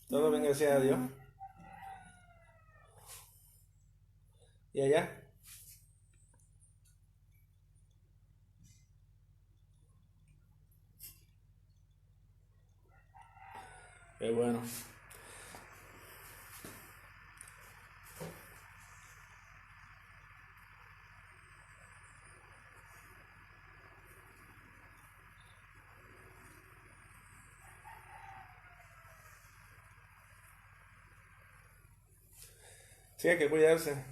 Todo bien, gracias a Dios. ¿Y allá? Qué bueno. Sí, hay que cuidarse.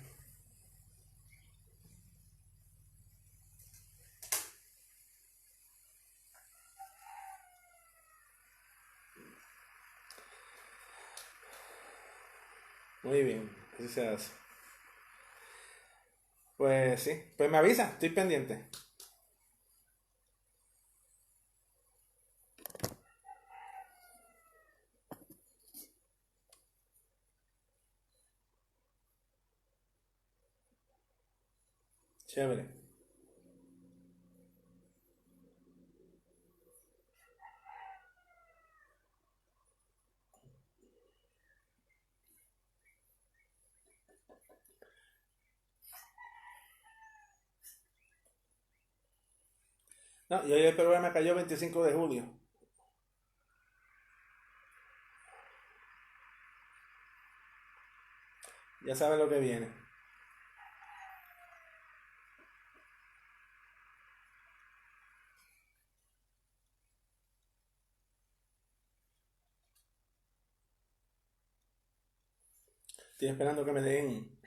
Muy bien, así se hace. Pues sí, pues me avisa, estoy pendiente. Chévere. No, y hoy el programa cayó 25 de julio. Ya saben lo que viene. Estoy esperando que me den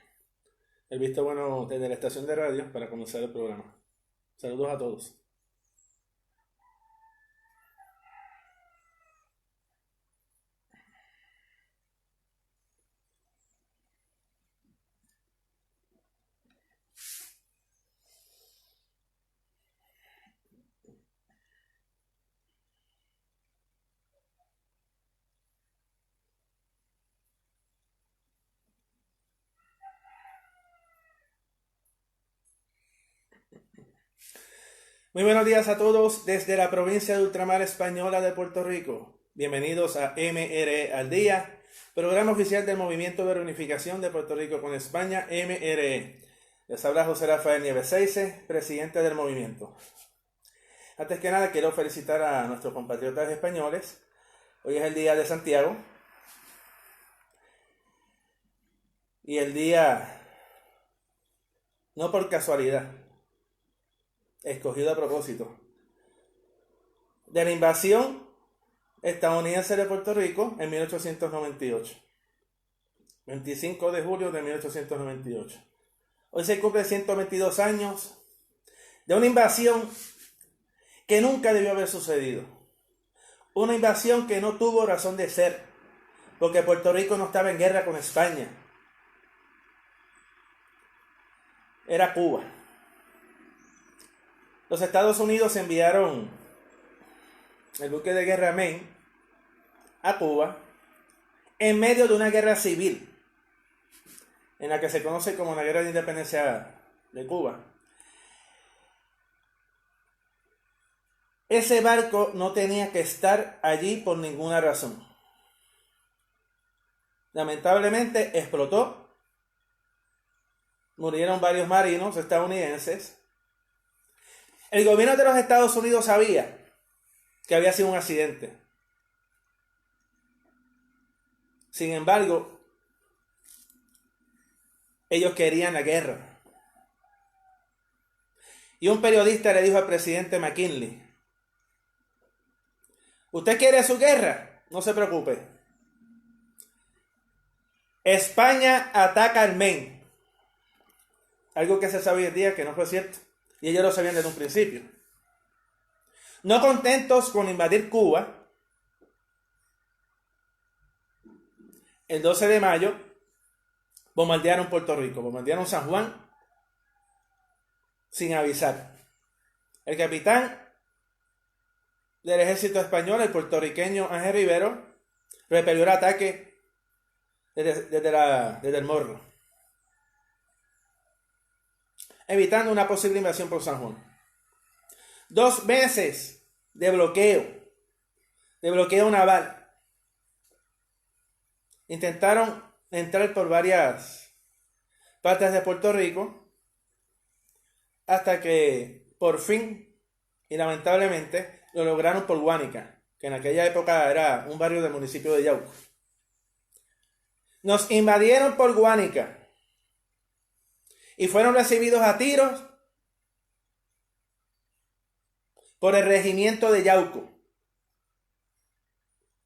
el visto bueno desde la estación de radio para comenzar el programa. Saludos a todos. Muy buenos días a todos desde la provincia de ultramar española de Puerto Rico. Bienvenidos a MRE al Día, programa oficial del Movimiento de Reunificación de Puerto Rico con España, MRE. Les habla José Rafael Nieves Seize, presidente del movimiento. Antes que nada, quiero felicitar a nuestros compatriotas españoles. Hoy es el Día de Santiago y el día, no por casualidad, escogido a propósito, de la invasión estadounidense de Puerto Rico en 1898. 25 de julio de 1898. Hoy se cumple 122 años de una invasión que nunca debió haber sucedido. Una invasión que no tuvo razón de ser, porque Puerto Rico no estaba en guerra con España. Era Cuba. Los Estados Unidos enviaron el buque de guerra Maine a Cuba en medio de una guerra civil, en la que se conoce como la Guerra de Independencia de Cuba. Ese barco no tenía que estar allí por ninguna razón. Lamentablemente explotó, murieron varios marinos estadounidenses. El gobierno de los Estados Unidos sabía que había sido un accidente. Sin embargo, ellos querían la guerra. Y un periodista le dijo al presidente McKinley: ¿usted quiere su guerra? No se preocupe. España ataca al Maine. Algo que se sabía el día que no fue cierto. Y ellos lo sabían desde un principio. No contentos con invadir Cuba, el 12 de mayo bombardearon Puerto Rico, bombardearon San Juan sin avisar. El capitán del ejército español, el puertorriqueño Ángel Rivero, repelió el ataque desde el morro, evitando una posible invasión por San Juan. 2 meses de bloqueo naval. intentaron entrar por varias partes de Puerto Rico hasta que por fin y lamentablemente lo lograron por Guánica, que en aquella época era un barrio del municipio de Yauco. Nos invadieron por Guánica y fueron recibidos a tiros por el regimiento de Yauco.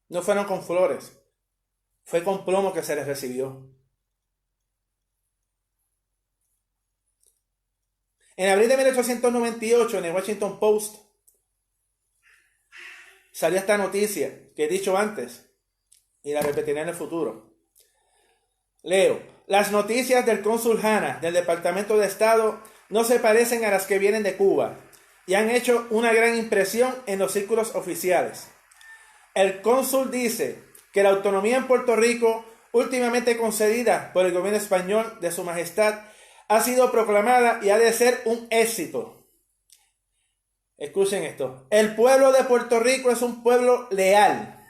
No fueron con flores, fue con plomo que se les recibió. En abril de 1898, en el Washington Post, salió esta noticia que he dicho antes y la repetiré en el futuro. Leo: las noticias del cónsul Hanna del Departamento de Estado no se parecen a las que vienen de Cuba y han hecho una gran impresión en los círculos oficiales. El cónsul dice que la autonomía en Puerto Rico, últimamente concedida por el gobierno español de Su Majestad, ha sido proclamada y ha de ser un éxito. Escuchen esto: el pueblo de Puerto Rico es un pueblo leal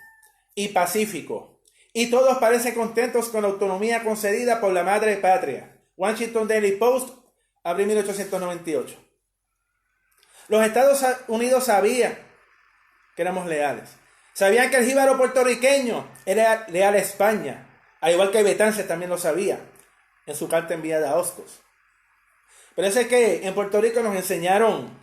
y pacífico, y todos parecen contentos con la autonomía concedida por la madre patria. Washington Daily Post, abril 1898. Los Estados Unidos sabían que éramos leales. Sabían que el jíbaro puertorriqueño era leal a España, al igual que Betances también lo sabía en su carta enviada a Hostos. Pero es que en Puerto Rico nos enseñaron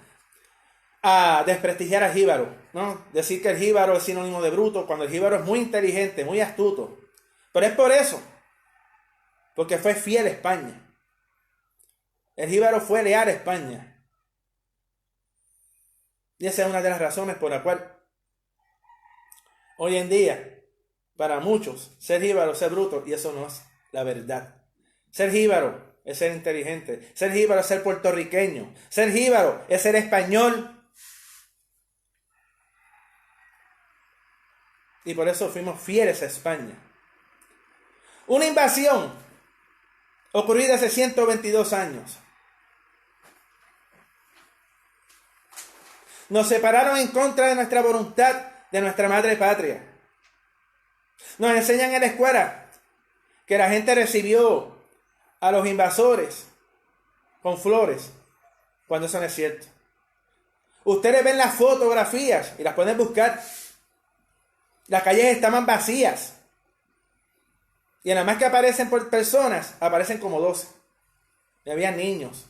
a desprestigiar al jíbaro, ¿no? Decir que el jíbaro es sinónimo de bruto, cuando el jíbaro es muy inteligente, muy astuto. Pero es por eso, porque fue fiel a España. El jíbaro fue leal a España. Y esa es una de las razones por la cual hoy en día, para muchos, ser jíbaro es ser bruto, y eso no es la verdad. Ser jíbaro es ser inteligente. Ser jíbaro es ser puertorriqueño. Ser jíbaro es ser español. Y por eso fuimos fieles a España. Una invasión ocurrida hace 122 años. Nos separaron en contra de nuestra voluntad de nuestra madre patria. Nos enseñan en la escuela que la gente recibió a los invasores con flores, cuando eso no es cierto. Ustedes ven las fotografías y las pueden buscar. Las calles estaban vacías. Y nada más que aparecen por personas, aparecen como 12. Y había niños.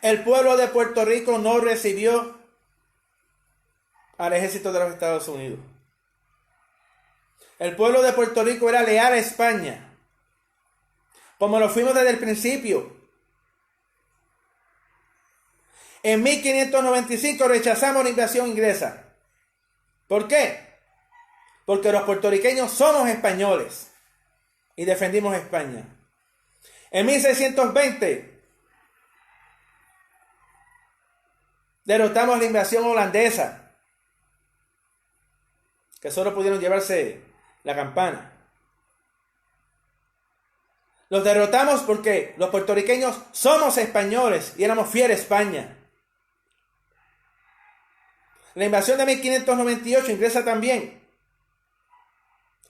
El pueblo de Puerto Rico no recibió al ejército de los Estados Unidos. El pueblo de Puerto Rico era leal a España, como lo fuimos desde el principio. En 1595 rechazamos la invasión inglesa. ¿Por qué? Porque los puertorriqueños somos españoles y defendimos España. En 1620 derrotamos la invasión holandesa, que solo pudieron llevarse la campana. Los derrotamos porque los puertorriqueños somos españoles y éramos fieles a España. La invasión de 1598 inglesa también.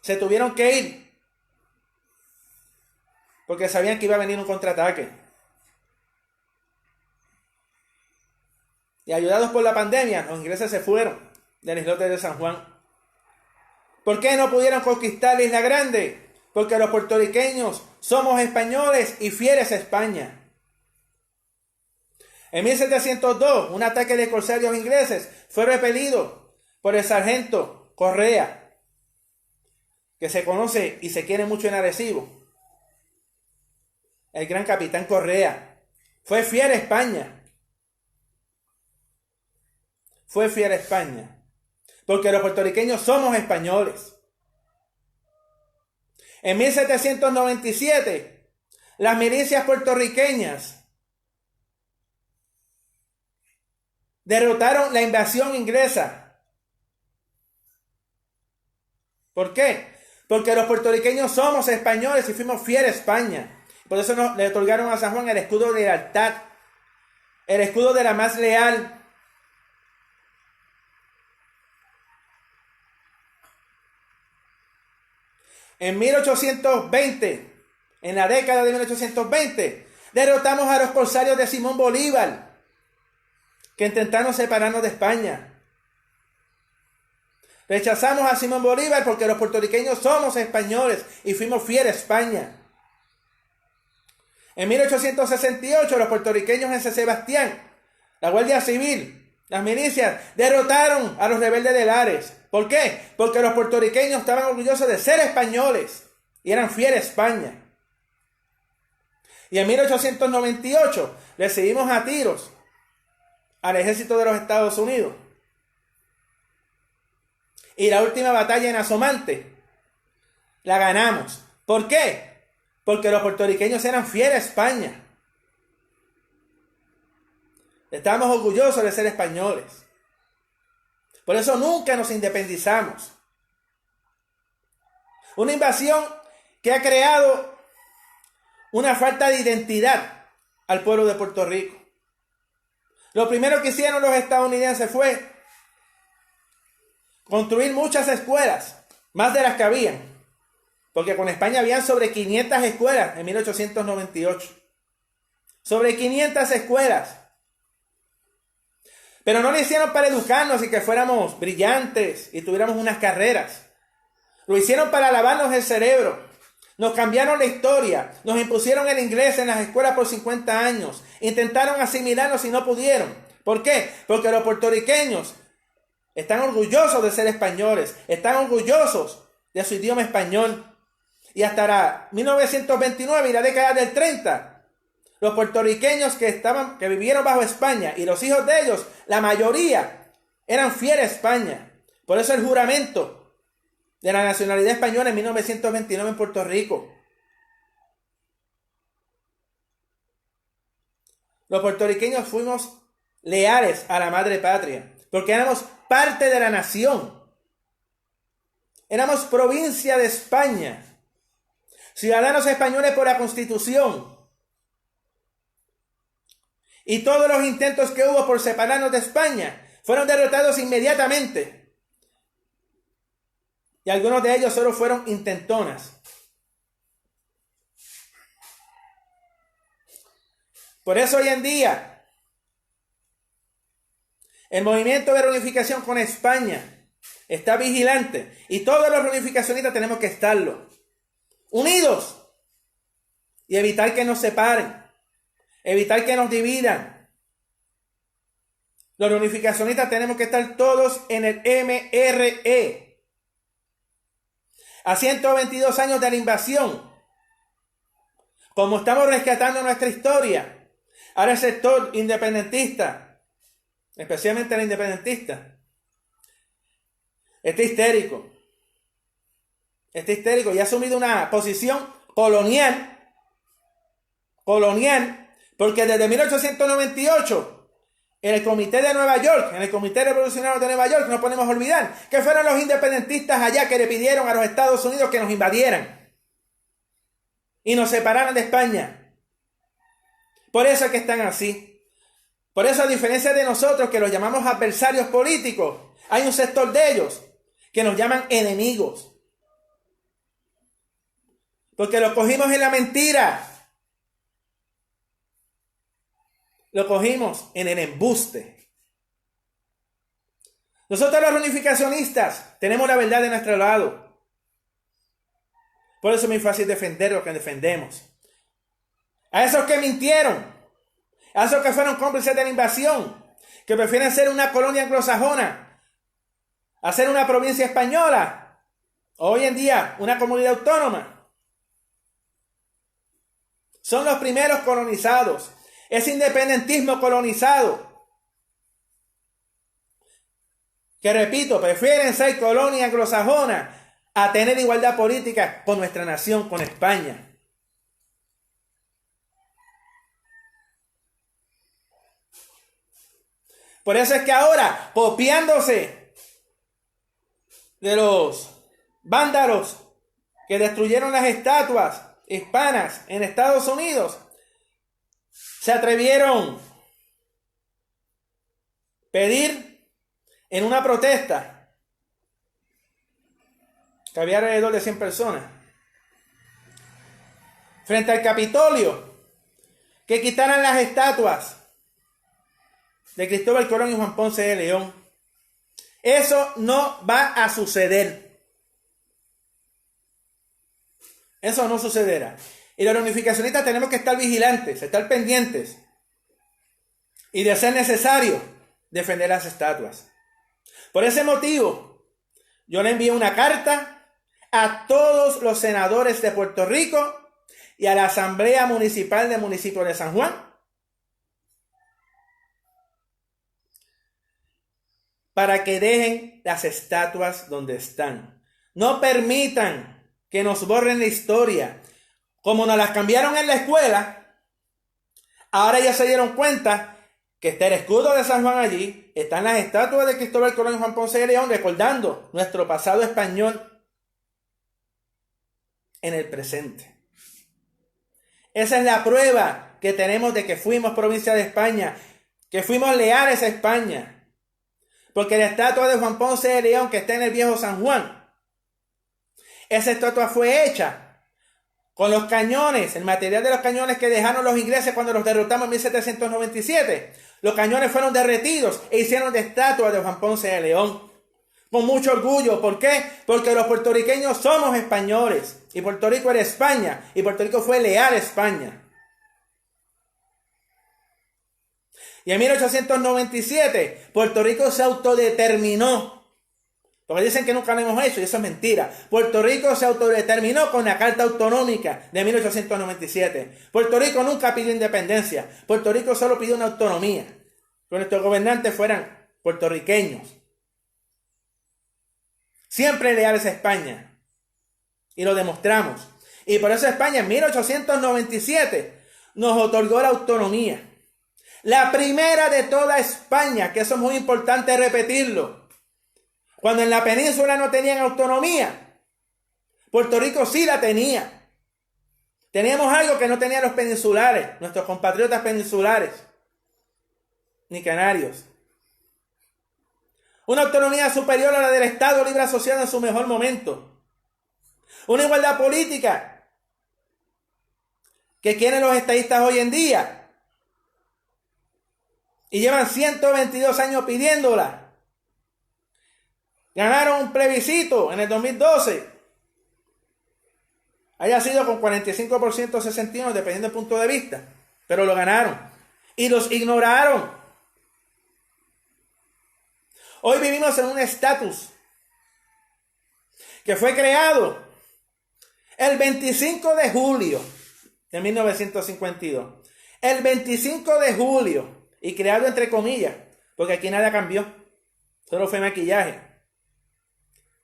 Se tuvieron que ir porque sabían que iba a venir un contraataque. Y ayudados por la pandemia, los ingleses se fueron del islote de San Juan. ¿Por qué no pudieron conquistar la Isla Grande? Porque los puertorriqueños somos españoles y fieles a España. En 1702, un ataque de corsarios ingleses fue repelido por el sargento Correa, que se conoce y se quiere mucho en Arecibo. El gran capitán Correa fue fiel a España. Fue fiel a España, porque los puertorriqueños somos españoles. En 1797, las milicias puertorriqueñas derrotaron la invasión inglesa. ¿Por qué? Porque los puertorriqueños somos españoles y fuimos fieles a España. Por eso le otorgaron a San Juan el escudo de lealtad, el escudo de la más leal. en 1820, en la década de 1820, derrotamos a los corsarios de Simón Bolívar, que intentaron separarnos de España. Rechazamos a Simón Bolívar porque los puertorriqueños somos españoles y fuimos fieles a España. En 1868, los puertorriqueños en San Sebastián, la Guardia Civil, las milicias, derrotaron a los rebeldes de Lares. ¿Por qué? Porque los puertorriqueños estaban orgullosos de ser españoles y eran fieles a España. Y en 1898 recibimos a tiros al ejército de los Estados Unidos. Y la última batalla en Asomante la ganamos. ¿Por qué? Porque los puertorriqueños eran fieles a España. Estábamos orgullosos de ser españoles. Por eso nunca nos independizamos. Una invasión que ha creado una falta de identidad al pueblo de Puerto Rico. Lo primero que hicieron los estadounidenses fue construir muchas escuelas, más de las que habían, porque con España habían sobre 500 escuelas en 1898. Sobre 500 escuelas. Pero no lo hicieron para educarnos y que fuéramos brillantes y tuviéramos unas carreras. Lo hicieron para lavarnos el cerebro. Nos cambiaron la historia. Nos impusieron el inglés en las escuelas por 50 años. Intentaron asimilarnos y no pudieron. ¿Por qué? Porque los puertorriqueños están orgullosos de ser españoles. Están orgullosos de su idioma español. Y hasta 1929 y la década del 30, los puertorriqueños que vivieron bajo España y los hijos de ellos, la mayoría eran fieles a España. Por eso el juramento de la nacionalidad española en 1929 en Puerto Rico. Los puertorriqueños fuimos leales a la madre patria, porque éramos parte de la nación. Éramos provincia de España. Ciudadanos españoles por la Constitución. Y todos los intentos que hubo por separarnos de España fueron derrotados inmediatamente. Y algunos de ellos solo fueron intentonas. Por eso hoy en día, el movimiento de reunificación con España está vigilante. Y todos los reunificacionistas tenemos que estarlo. Unidos. Y evitar que nos separen. Evitar que nos dividan. Los reunificacionistas tenemos que estar todos en el MRE. A 122 años de la invasión, como estamos rescatando nuestra historia, ahora el sector independentista, especialmente el independentista, está histérico. Está histérico y ha asumido una posición colonial, porque desde 1898, en el Comité de Nueva York, en el Comité Revolucionario de Nueva York, no podemos olvidar que fueron los independentistas allá que le pidieron a los Estados Unidos que nos invadieran y nos separaran de España. Por eso es que están así. Por eso, a diferencia de nosotros que los llamamos adversarios políticos, hay un sector de ellos que nos llaman enemigos. Porque los cogimos en la mentira. Lo cogimos en el embuste. Nosotros los reunificacionistas tenemos la verdad de nuestro lado. Por eso es muy fácil defender lo que defendemos. A esos que mintieron, a esos que fueron cómplices de la invasión, que prefieren ser una colonia anglosajona, a ser una provincia española, hoy en día una comunidad autónoma. Son los primeros colonizados. Es independentismo colonizado. Que repito, prefieren ser colonia anglosajona a tener igualdad política con nuestra nación, con España. Por eso es que ahora, copiándose de los vándalos que destruyeron las estatuas hispanas en Estados Unidos, se atrevieron a pedir en una protesta, que había alrededor de 100 personas, frente al Capitolio, que quitaran las estatuas de Cristóbal Colón y Juan Ponce de León. Eso no va a suceder. Eso no sucederá. Y los unificacionistas tenemos que estar vigilantes, estar pendientes. Y de ser necesario, defender las estatuas. Por ese motivo, yo le envié una carta a todos los senadores de Puerto Rico y a la Asamblea Municipal del municipio de San Juan para que dejen las estatuas donde están. No permitan que nos borren la historia. Como nos las cambiaron en la escuela, ahora ya se dieron cuenta que está el escudo de San Juan allí, están las estatuas de Cristóbal Colón y Juan Ponce de León, recordando nuestro pasado español en el presente. Esa es la prueba que tenemos de que fuimos provincia de España, que fuimos leales a España. Porque la estatua de Juan Ponce de León que está en el viejo San Juan, esa estatua fue hecha con los cañones, el material de los cañones que dejaron los ingleses cuando los derrotamos en 1797. Los cañones fueron derretidos e hicieron de estatua de Juan Ponce de León. Con mucho orgullo. ¿Por qué? Porque los puertorriqueños somos españoles. Y Puerto Rico era España. Y Puerto Rico fue leal a España. Y en 1897, Puerto Rico se autodeterminó. Porque dicen que nunca lo hemos hecho y eso es mentira. Puerto Rico se autodeterminó con la Carta Autonómica de 1897. Puerto Rico nunca pidió independencia. Puerto Rico solo pidió una autonomía. Que nuestros gobernantes fueran puertorriqueños. Siempre leales a España. Y lo demostramos. Y por eso España en 1897 nos otorgó la autonomía. La primera de toda España, que eso es muy importante repetirlo. Cuando en la península no tenían autonomía, Puerto Rico sí la tenía. Teníamos algo que no tenían los peninsulares, nuestros compatriotas peninsulares, ni canarios. Una autonomía superior a la del Estado Libre Asociado en su mejor momento. Una igualdad política que quieren los estadistas hoy en día. Y llevan 122 años pidiéndola. Ganaron un plebiscito en el 2012. Haya sido con 45% o 61%, dependiendo del punto de vista. Pero lo ganaron. Y los ignoraron. Hoy vivimos en un estatus que fue creado el 25 de julio de 1952. El 25 de julio. Y creado entre comillas. Porque aquí nada cambió. Solo fue maquillaje.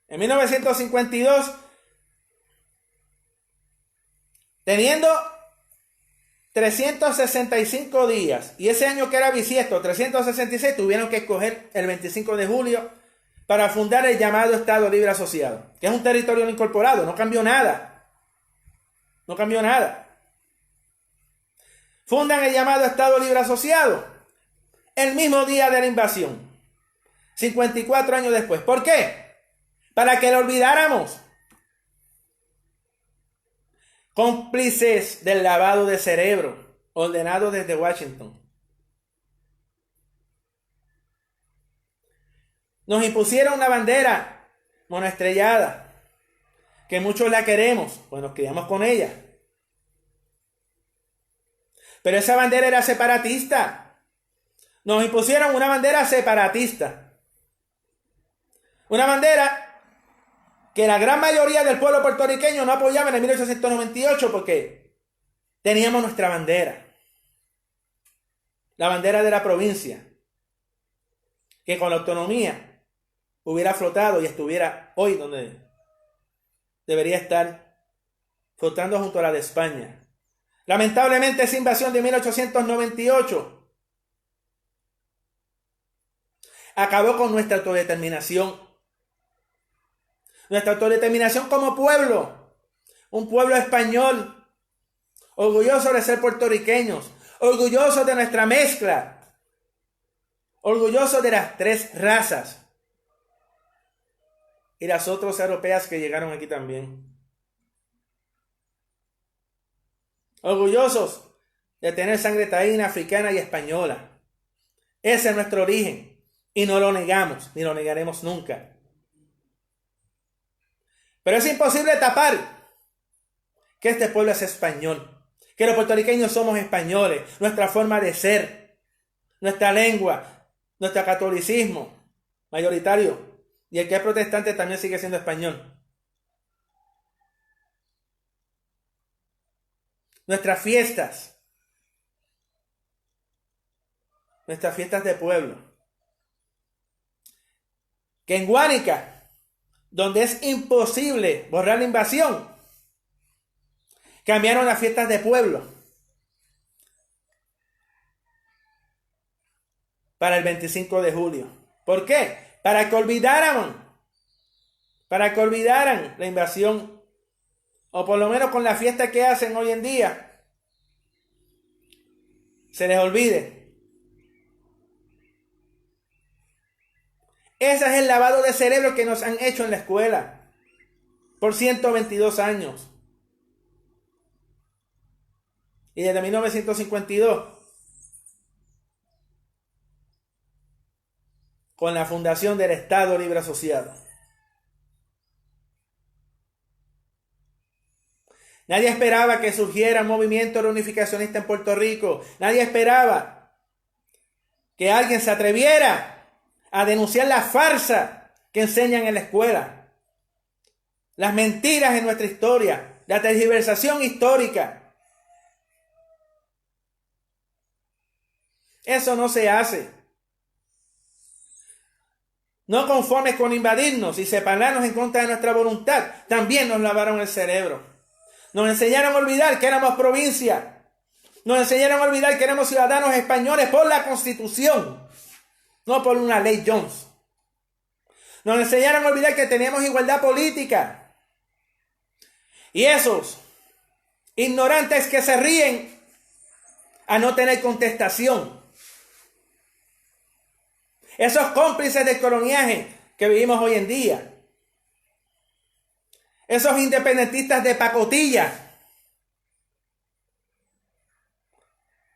En 1952, teniendo 365 días, y ese año que era bisiesto, 366, tuvieron que escoger el 25 de julio para fundar el llamado Estado Libre Asociado, que es un territorio no incorporado, no cambió nada. No cambió nada. Fundan el llamado Estado Libre Asociado el mismo día de la invasión, 54 años después. ¿Por qué? Para que lo olvidáramos. Cómplices del lavado de cerebro, ordenado desde Washington. Nos impusieron una bandera monoestrellada, que muchos la queremos, pues nos criamos con ella. Pero esa bandera era separatista. Nos impusieron una bandera separatista. Una bandera que la gran mayoría del pueblo puertorriqueño no apoyaba en 1898 porque teníamos nuestra bandera. La bandera de la provincia. Que con la autonomía hubiera flotado y estuviera hoy donde debería estar, flotando junto a la de España. Lamentablemente esa invasión de 1898 acabó con nuestra autodeterminación. Nuestra autodeterminación como pueblo, un pueblo español, orgulloso de ser puertorriqueños, orgulloso de nuestra mezcla, orgulloso de las tres razas y las otras europeas que llegaron aquí también. orgullosos de tener sangre taína, africana y española. Ese es nuestro origen y no lo negamos, ni lo negaremos nunca. Pero es imposible tapar que este pueblo es español, que los puertorriqueños somos españoles, nuestra forma de ser, nuestra lengua, nuestro catolicismo mayoritario, y el que es protestante también sigue siendo español. Nuestras fiestas de pueblo. Que en Guánica, donde es imposible borrar la invasión, cambiaron las fiestas de pueblo para el 25 de julio. ¿Por qué? Para que olvidaran la invasión, o por lo menos con la fiesta que hacen hoy en día, se les olvide. Ese es el lavado de cerebro que nos han hecho en la escuela por 122 años. Y desde 1952, con la fundación del Estado Libre Asociado. Nadie esperaba que surgiera un movimiento reunificacionista en Puerto Rico. Nadie esperaba que alguien se atreviera a denunciar la farsa que enseñan en la escuela, las mentiras en nuestra historia, la tergiversación histórica. Eso no se hace. No conformes con invadirnos y separarnos en contra de nuestra voluntad, también nos lavaron el cerebro. Nos enseñaron a olvidar que éramos provincia. Nos enseñaron a olvidar que éramos ciudadanos españoles por la Constitución, no por una ley Jones. Nos enseñaron a olvidar que teníamos igualdad política. Y esos ignorantes que se ríen a no tener contestación. Esos cómplices del coloniaje que vivimos hoy en día. Esos independentistas de pacotilla.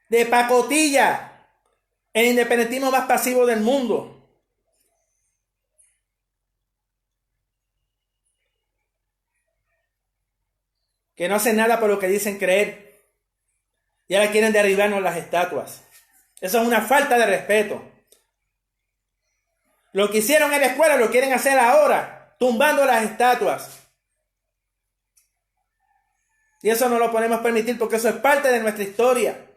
De pacotilla. El independentismo más pasivo del mundo. Que no hacen nada por lo que dicen creer. Y ahora quieren derribarnos las estatuas. Eso es una falta de respeto. Lo que hicieron en la escuela lo quieren hacer ahora, tumbando las estatuas. Y eso no lo podemos permitir porque eso es parte de nuestra historia.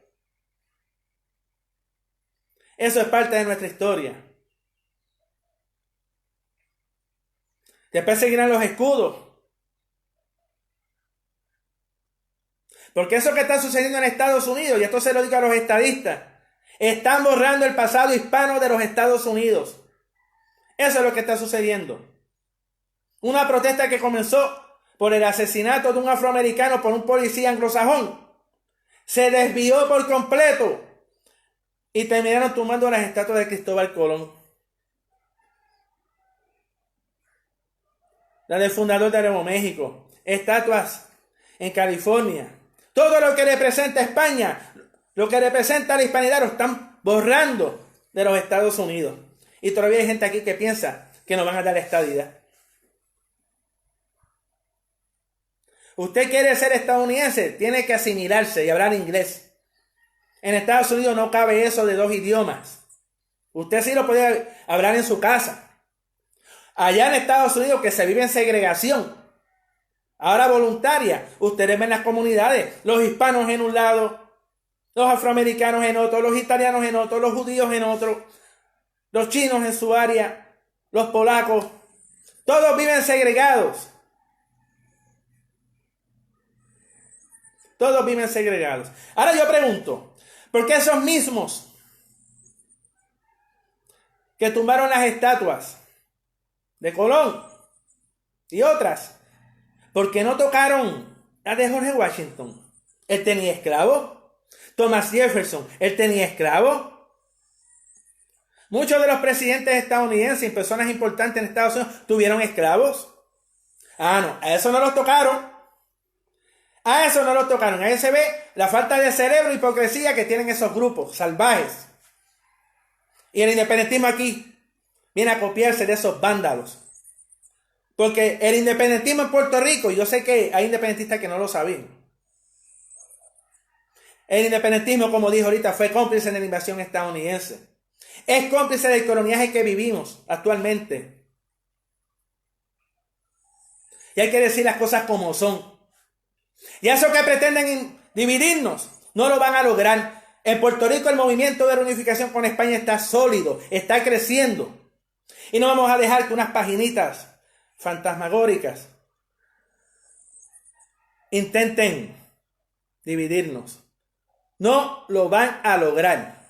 Eso es parte de nuestra historia. Después seguirán los escudos. Porque eso que está sucediendo en Estados Unidos, y esto se lo digo a los estadistas, están borrando el pasado hispano de los Estados Unidos. Eso es lo que está sucediendo. Una protesta que comenzó por el asesinato de un afroamericano por un policía anglosajón se desvió por completo y terminaron tumbando las estatuas de Cristóbal Colón. La del fundador de Nuevo México. Estatuas en California. Todo lo que representa España, lo que representa la hispanidad, lo están borrando de los Estados Unidos. Y todavía hay gente aquí que piensa que nos van a dar estadidad. Usted quiere ser estadounidense, tiene que asimilarse y hablar inglés. En Estados Unidos no cabe eso de 2 idiomas. Usted sí lo puede hablar en su casa. Allá en Estados Unidos, que se vive en segregación, ahora voluntaria, ustedes ven las comunidades, los hispanos en un lado, los afroamericanos en otro, los italianos en otro, los judíos en otro, los chinos en su área, los polacos, todos viven segregados. Todos viven segregados. Ahora yo pregunto, ¿por qué esos mismos que tumbaron las estatuas de Colón y otras, por qué no tocaron la de George Washington? ¿Él tenía esclavos? Thomas Jefferson, ¿él tenía esclavos? Muchos de los presidentes estadounidenses y personas importantes en Estados Unidos tuvieron esclavos. Ah, no, a eso no los tocaron. A eso no lo tocaron. Ahí se ve la falta de cerebro e hipocresía que tienen esos grupos salvajes. Y el independentismo aquí viene a copiarse de esos vándalos. Porque el independentismo en Puerto Rico, yo sé que hay independentistas que no lo sabían. El independentismo, como dijo ahorita, fue cómplice de la invasión estadounidense. Es cómplice del coloniaje que vivimos actualmente. Y hay que decir las cosas como son. Y eso que pretenden dividirnos, no lo van a lograr. En Puerto Rico el movimiento de reunificación con España está sólido, está creciendo. Y no vamos a dejar que unas paginitas fantasmagóricas intenten dividirnos. No lo van a lograr.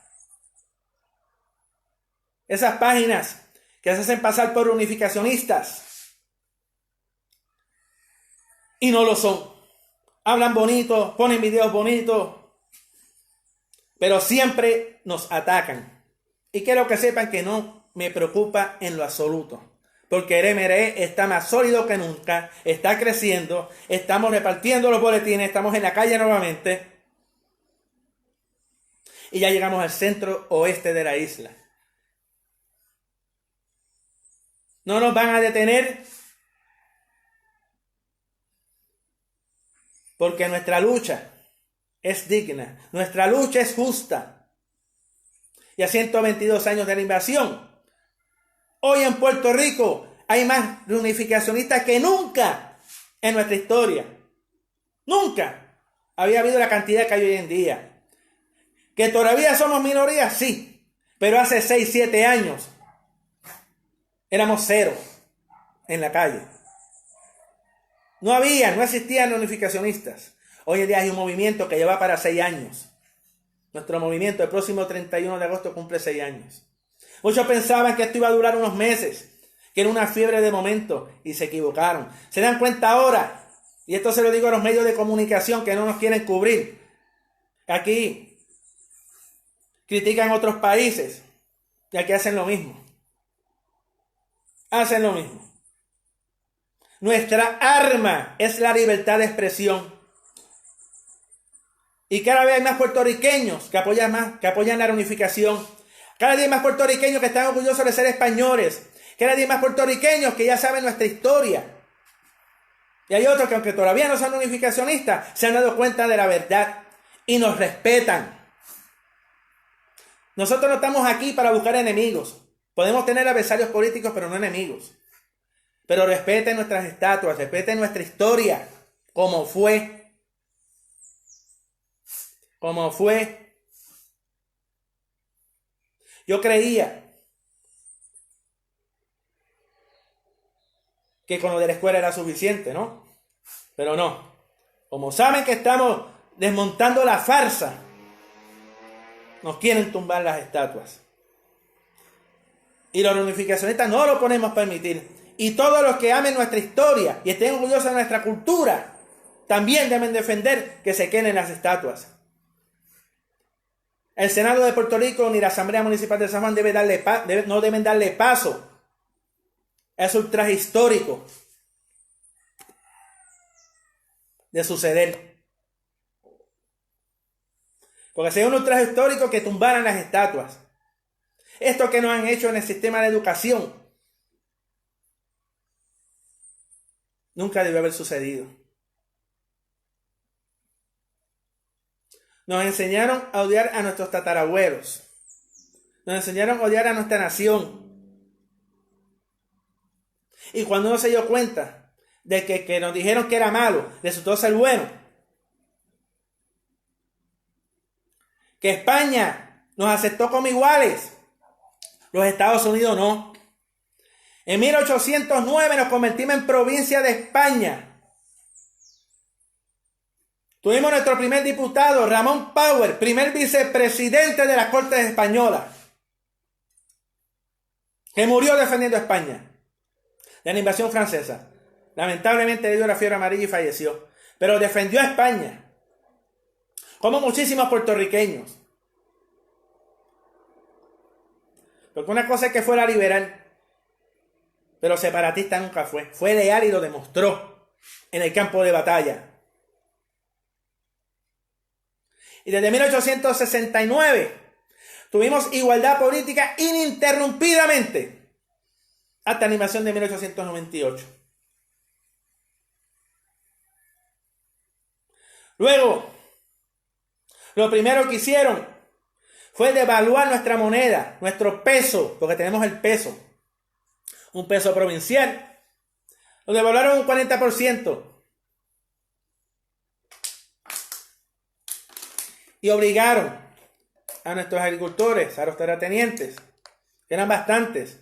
Esas páginas que se hacen pasar por unificacionistas y no lo son. Hablan bonito, ponen videos bonitos, pero siempre nos atacan. Y quiero que sepan que no me preocupa en lo absoluto. Porque el MRE está más sólido que nunca, está creciendo, estamos repartiendo los boletines, estamos en la calle nuevamente. Y ya llegamos al centro oeste de la isla. No nos van a detener porque nuestra lucha es digna, nuestra lucha es justa. Y a 122 años de la invasión, hoy en Puerto Rico hay más reunificacionistas que nunca en nuestra historia. Nunca había habido la cantidad que hay hoy en día. ¿Que todavía somos minorías? Sí, pero hace 6, 7 años éramos cero en la calle. No existían reunificacionistas. Hoy en día hay un movimiento que lleva para 6 años. Nuestro movimiento el próximo 31 de agosto cumple 6 años. Muchos pensaban que esto iba a durar unos meses, que era una fiebre de momento, y se equivocaron. Se dan cuenta ahora, y esto se lo digo a los medios de comunicación que no nos quieren cubrir. Aquí critican otros países, y aquí hacen lo mismo. Hacen lo mismo. Nuestra arma es la libertad de expresión. Y cada vez hay más puertorriqueños que apoyan la reunificación. Cada día hay más puertorriqueños que están orgullosos de ser españoles. Cada día hay más puertorriqueños que ya saben nuestra historia. Y hay otros que, aunque todavía no son reunificacionistas, se han dado cuenta de la verdad y nos respetan. Nosotros no estamos aquí para buscar enemigos. Podemos tener adversarios políticos, pero no enemigos. Pero respeten nuestras estatuas, respeten nuestra historia, como fue. Como fue. Yo creía que con lo de la escuela era suficiente, ¿no? Pero no. Como saben que estamos desmontando la farsa, nos quieren tumbar las estatuas. Y los reunificacionistas no lo podemos permitir. Y todos los que amen nuestra historia y estén orgullosos de nuestra cultura, también deben defender que se queden las estatuas. El Senado de Puerto Rico ni la Asamblea Municipal de San Juan no deben darle paso a ese ultraje histórico de suceder. Porque sería un ultraje histórico que tumbaran las estatuas. Esto que nos han hecho en el sistema de educación nunca debió haber sucedido. Nos enseñaron a odiar a nuestros tatarabuelos. Nos enseñaron a odiar a nuestra nación. Y cuando uno se dio cuenta de que nos dijeron que era malo, resultó ser bueno. Que España nos aceptó como iguales. Los Estados Unidos no. En 1809 nos convertimos en provincia de España. Tuvimos nuestro primer diputado, Ramón Power, primer vicepresidente de las Cortes Españolas, que murió defendiendo a España de la invasión francesa. Lamentablemente le dio la fiebre amarilla y falleció. Pero defendió a España, como muchísimos puertorriqueños. Porque una cosa es que fuera liberal, pero separatista nunca fue. Fue leal y lo demostró en el campo de batalla. Y desde 1869 tuvimos igualdad política ininterrumpidamente hasta la invasión de 1898. Luego, lo primero que hicieron fue devaluar nuestra moneda, nuestro peso, porque tenemos el peso, un peso provincial. Lo devaluaron un 40%. Y obligaron a nuestros agricultores, a los terratenientes, que eran bastantes,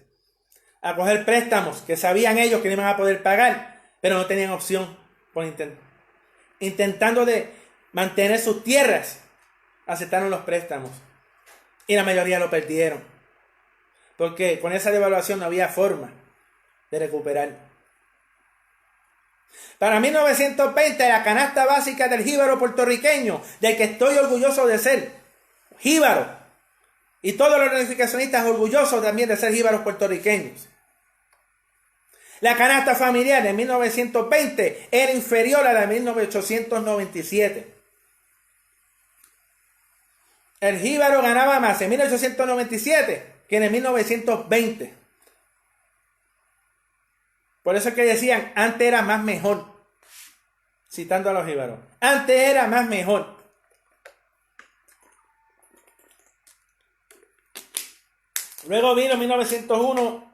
a coger préstamos que sabían ellos que no iban a poder pagar, pero no tenían opción por intentando de mantener sus tierras, aceptaron los préstamos. Y la mayoría lo perdieron. Porque con esa devaluación no había forma de recuperar. Para 1920, la canasta básica del jíbaro puertorriqueño, del que estoy orgulloso de ser jíbaro, y todos los reunificacionistas orgullosos también de ser jíbaros puertorriqueños. La canasta familiar de 1920 era inferior a la de 1897. El jíbaro ganaba más en 1897 que en el 1920. Por eso es que decían, antes era más mejor. Citando a los jíbaros. Antes era más mejor. Luego vino 1901.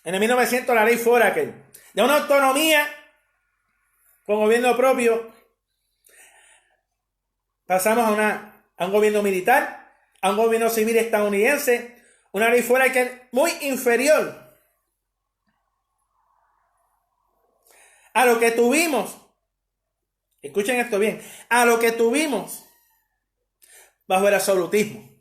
En el 1900 la ley Foraker. De una autonomía con gobierno propio. Pasamos a un gobierno militar. A un gobierno civil estadounidense. Una ley Foraker muy inferior a lo que tuvimos, escuchen esto bien, a lo que tuvimos bajo el absolutismo.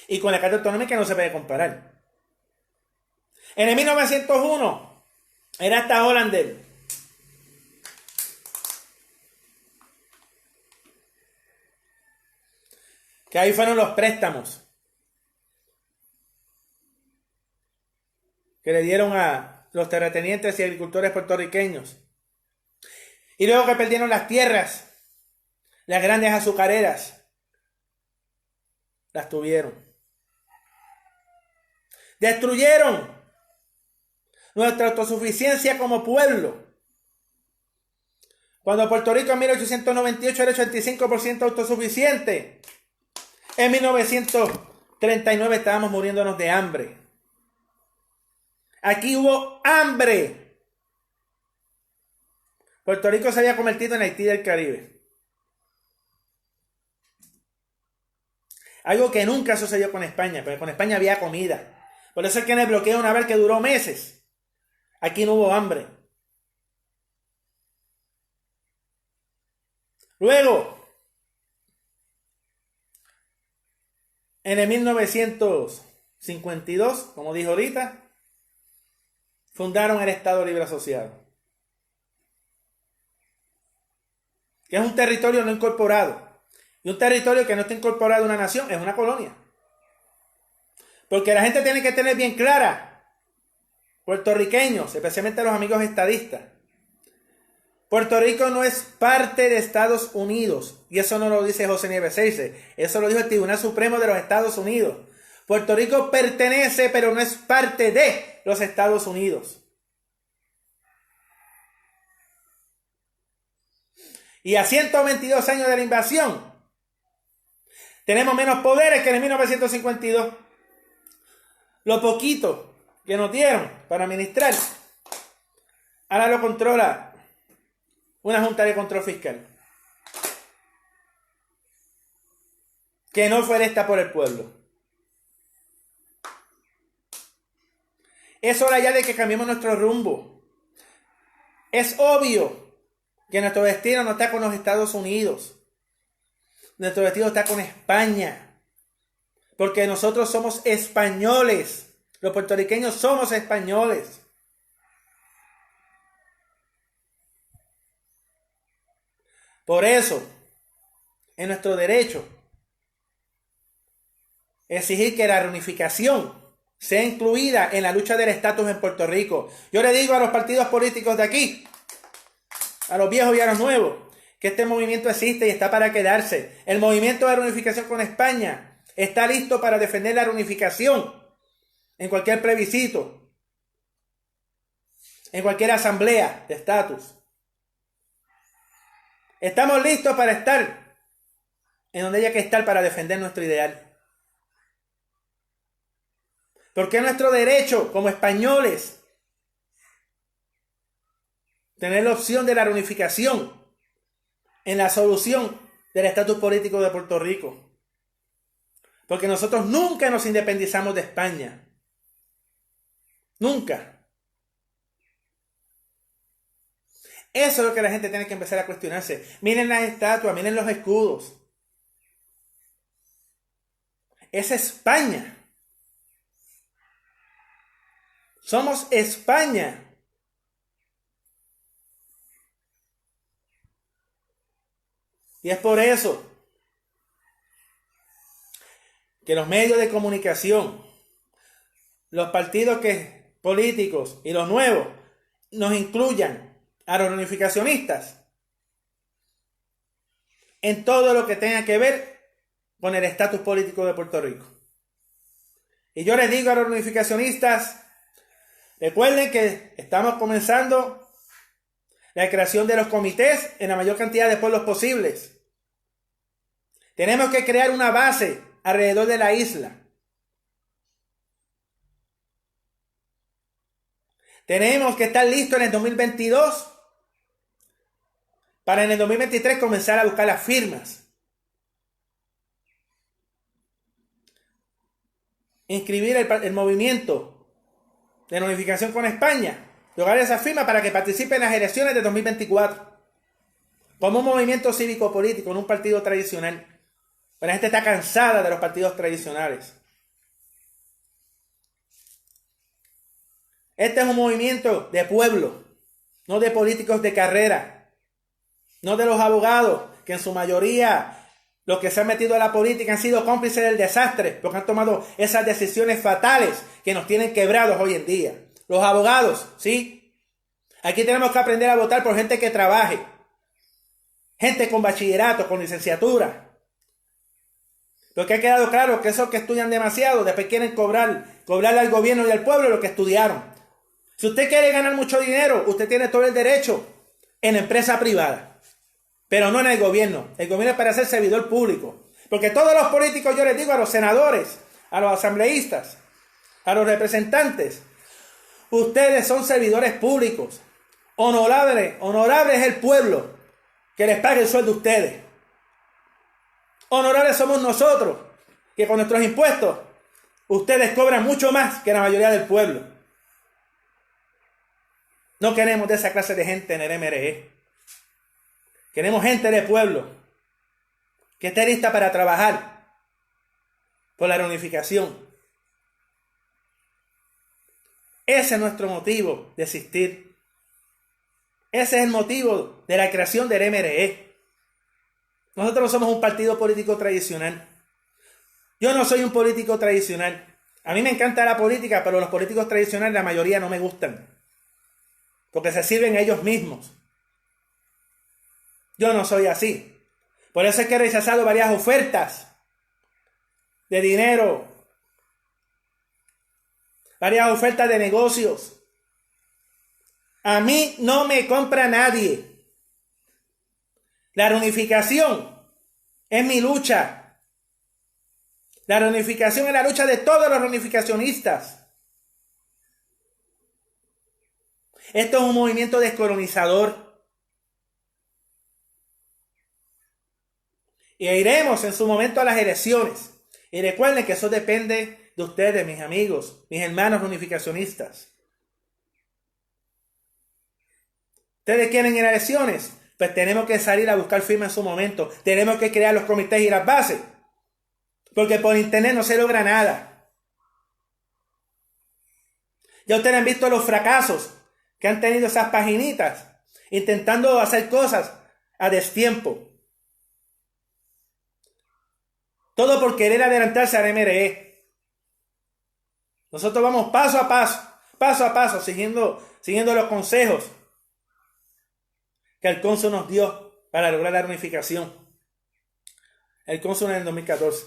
Y con la Carta Autonómica no se puede comparar. En el 1901 era hasta Hollander. Que ahí fueron los préstamos que le dieron a los terratenientes y agricultores puertorriqueños. Y luego que perdieron las tierras, las grandes azucareras, las tuvieron. Destruyeron nuestra autosuficiencia como pueblo. Cuando Puerto Rico en 1898 era 85% autosuficiente, en 1939 estábamos muriéndonos de hambre. Aquí hubo hambre. Puerto Rico se había convertido en Haití del Caribe. Algo que nunca sucedió con España, porque con España había comida. Por eso es que en el bloqueo naval que duró meses, aquí no hubo hambre. Luego, en el 1952, como dijo ahorita, fundaron el Estado Libre Asociado, que es un territorio no incorporado. Y un territorio que no está incorporado a una nación es una colonia. Porque la gente tiene que tener bien clara, puertorriqueños, especialmente los amigos estadistas, Puerto Rico no es parte de Estados Unidos. Y eso no lo dice José Nieves Seise, eso lo dijo el Tribunal Supremo de los Estados Unidos. Puerto Rico pertenece, pero no es parte de los Estados Unidos. Y a 122 años de la invasión, tenemos menos poderes que en el 1952. Lo poquito que nos dieron para administrar, ahora lo controla una Junta de Control Fiscal, que no fue electa por el pueblo. Es hora ya de que cambiemos nuestro rumbo. Es obvio que nuestro destino no está con los Estados Unidos. Nuestro destino está con España. Porque nosotros somos españoles. Los puertorriqueños somos españoles. Por eso, es nuestro derecho exigir que la reunificación sea incluida en la lucha del estatus en Puerto Rico. Yo le digo a los partidos políticos de aquí, a los viejos y a los nuevos, que este movimiento existe y está para quedarse. El movimiento de reunificación con España está listo para defender la reunificación en cualquier plebiscito, en cualquier asamblea de estatus. Estamos listos para estar en donde haya que estar para defender nuestro ideal. Porque es nuestro derecho como españoles tener la opción de la reunificación en la solución del estatus político de Puerto Rico. Porque nosotros nunca nos independizamos de España. Nunca. Eso es lo que la gente tiene que empezar a cuestionarse. Miren las estatuas, miren los escudos. Es España. Somos España. Y es por eso que los medios de comunicación, los partidos políticos y los nuevos nos incluyan a los reunificacionistas en todo lo que tenga que ver con el estatus político de Puerto Rico. Y yo les digo a los reunificacionistas, recuerden que estamos comenzando la creación de los comités en la mayor cantidad de pueblos posibles. Tenemos que crear una base alrededor de la isla. Tenemos que estar listos en el 2022 para en el 2023 comenzar a buscar las firmas. Inscribir el movimiento de reunificación con España. Lograr esa firma para que participe en las elecciones de 2024. Como un movimiento cívico-político, en un partido tradicional. La gente está cansada de los partidos tradicionales. Este es un movimiento de pueblo, no de políticos de carrera, no de los abogados, que en su mayoría los que se han metido a la política han sido cómplices del desastre, porque han tomado esas decisiones fatales que nos tienen quebrados hoy en día. Los abogados, ¿sí? Aquí tenemos que aprender a votar por gente que trabaje, gente con bachillerato, con licenciatura. Porque ha quedado claro que esos que estudian demasiado después quieren cobrarle al gobierno y al pueblo lo que estudiaron. Si usted quiere ganar mucho dinero, usted tiene todo el derecho en la empresa privada, pero no en el gobierno. El gobierno es para ser servidor público. Porque todos los políticos, yo les digo a los senadores, a los asambleístas, a los representantes, ustedes son servidores públicos. Honorable es el pueblo que les pague el sueldo a ustedes. Honorables somos nosotros, que con nuestros impuestos ustedes cobran mucho más que la mayoría del pueblo. No queremos de esa clase de gente en el MRE. Queremos gente de pueblo que esté lista para trabajar por la reunificación. Ese es nuestro motivo de existir. Ese es el motivo de la creación del MRE. Nosotros no somos un partido político tradicional. Yo no soy un político tradicional. A mí me encanta la política, pero los políticos tradicionales, la mayoría no me gustan. Porque se sirven a ellos mismos. Yo no soy así. Por eso es que he rechazado varias ofertas de dinero, varias ofertas de negocios. A mí no me compra nadie. La reunificación es mi lucha. La reunificación es la lucha de todos los reunificacionistas. Esto es un movimiento descolonizador. Y iremos en su momento a las elecciones. Y recuerden que eso depende de ustedes, mis amigos, mis hermanos reunificacionistas. ¿Ustedes quieren ir a elecciones? Pues tenemos que salir a buscar firmas en su momento. Tenemos que crear los comités y las bases. Porque por internet no se logra nada. Ya ustedes han visto los fracasos que han tenido esas paginitas intentando hacer cosas a destiempo. Todo por querer adelantarse al MRE. Nosotros vamos paso a paso, siguiendo los consejos que el cónsul nos dio para lograr la reunificación. El cónsul en el 2014.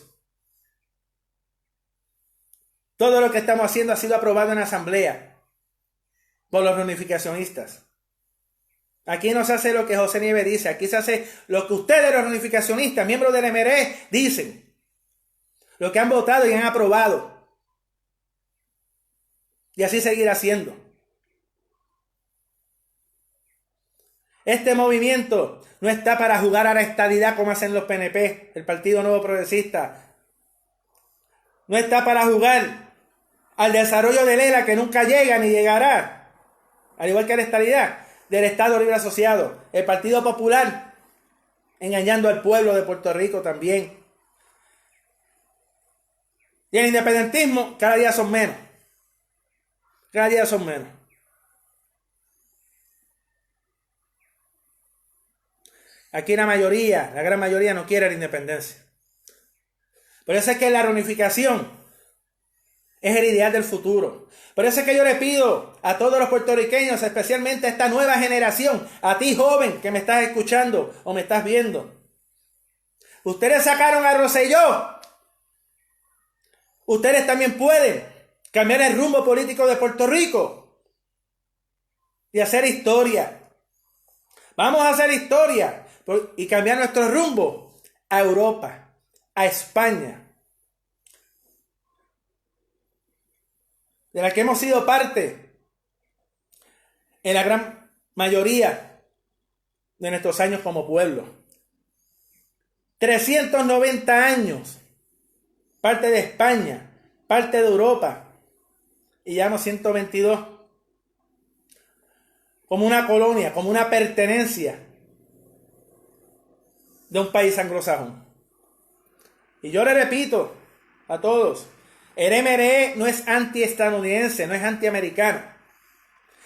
Todo lo que estamos haciendo ha sido aprobado en la asamblea por los reunificacionistas. Aquí no se hace lo que José Nieves dice, aquí se hace lo que ustedes, los reunificacionistas, miembros del MRE, dicen. Lo que han votado y han aprobado. Y así seguirá siendo. Este movimiento no está para jugar a la estadidad como hacen los PNP, el Partido Nuevo Progresista. No está para jugar al desarrollo del ELA que nunca llega ni llegará, al igual que la estadidad del Estado Libre Asociado, el Partido Popular, engañando al pueblo de Puerto Rico también. Y el independentismo cada día son menos. Cada día son menos. Aquí la mayoría, la gran mayoría no quiere la independencia. Por eso es que la reunificación es el ideal del futuro. Por eso es que yo le pido a todos los puertorriqueños, especialmente a esta nueva generación, a ti joven que me estás escuchando o me estás viendo. Ustedes sacaron a Rosselló. Ustedes también pueden cambiar el rumbo político de Puerto Rico y hacer historia. Vamos a hacer historia y cambiar nuestro rumbo a Europa, a España, de la que hemos sido parte en la gran mayoría de nuestros años como pueblo. 390 años, parte de España, parte de Europa, y llevamos 122 como una colonia, como una pertenencia de un país anglosajón. Y yo le repito a todos, el MRE no es anti-estadounidense, no es anti-americano.